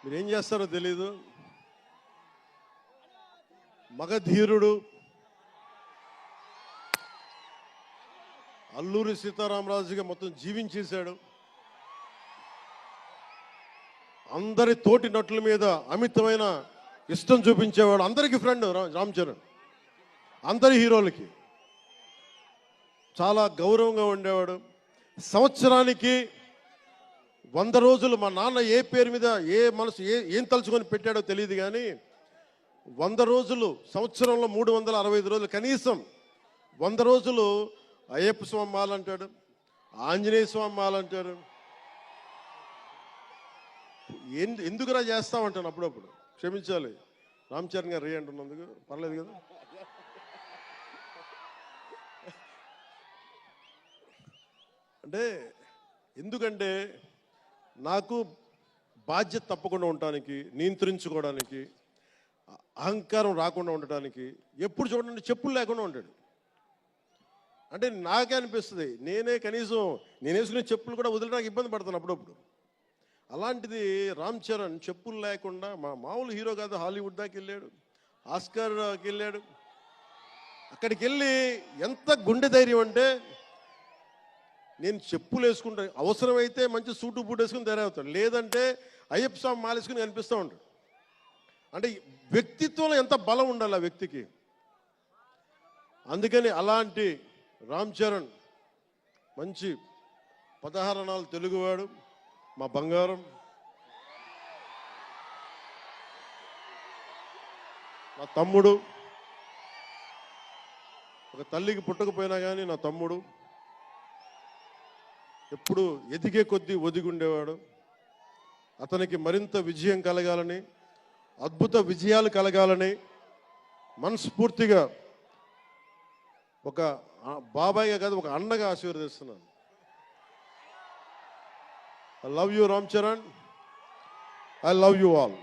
మీరేం చేస్తారో తెలీదు. మగధీరుడు అల్లూరి సీతారామరాజుగా మొత్తం జీవించేశాడు. అందరి తోటి నటుల మీద అమితమైన ఇష్టం చూపించేవాడు. అందరికీ ఫ్రెండ్ రామ్ చరణ్. అందరి హీరోలకి చాలా గౌరవంగా ఉండేవాడు. సంవత్సరానికి 100 రోజులు మా నాన్న ఏ పేరు మీద ఏం తలుచుకొని పెట్టాడో తెలియదు, కానీ 100 రోజులు సంవత్సరంలో 365 రోజులు కనీసం 100 రోజులు అయ్యప్ప స్వామి మాల అంటాడు, ఆంజనేయ స్వామి మాల అంటాడు. ఎందుకురా చేస్తామంటాను అప్పుడప్పుడు. క్షమించాలి రామ్ చరణ్ గారు రే అంటున్నందుకు. పర్లేదు కదా. అంటే ఎందుకంటే నాకు బాధ్యత తప్పకుండా ఉండటానికి, నియంత్రించుకోవడానికి, అహంకారం రాకుండా ఉండటానికి ఎప్పుడు చూడండి చెప్పులు లేకుండా ఉంటాడు. అంటే నాకే అనిపిస్తుంది కనీసం నేను వేసుకునే చెప్పులు కూడా వదిలేడానికి ఇబ్బంది పడతాను అప్పుడప్పుడు. అలాంటిది రామ్ చరణ్ చెప్పులు లేకుండా మామూలు హీరో కాదు, హాలీవుడ్ దాకా వెళ్ళాడు, ఆస్కార్కి వెళ్ళాడు. అక్కడికి వెళ్ళి ఎంత గుండె ధైర్యం అంటే, నేను చెప్పులు వేసుకుంటా, అవసరమైతే మంచి సూటు బూట్ వేసుకుని తయారవుతాడు, లేదంటే అయ్యప్ప స్వామి మాలేసుకుని కనిపిస్తూ ఉంటాడు. అంటే వ్యక్తిత్వంలో ఎంత బలం ఉండాలి ఆ వ్యక్తికి. అందుకని అలాంటి రామ్ చరణ్ మంచి 16 అణాలు తెలుగువాడు, మా బంగారం, నా తమ్ముడు. ఒక తల్లికి పుట్టకపోయినా కానీ నా తమ్ముడు. ఎప్పుడు ఎదిగే కొద్దీ ఒదిగుండేవాడు. అతనికి మరింత విజయం కలగాలని, అద్భుత విజయాలు కలగాలని మనస్ఫూర్తిగా ఒక బాబాయ్గా కాదు, ఒక అన్నగా ఆశీర్వదిస్తున్నాను. I love you, Ram Charan. I love you all.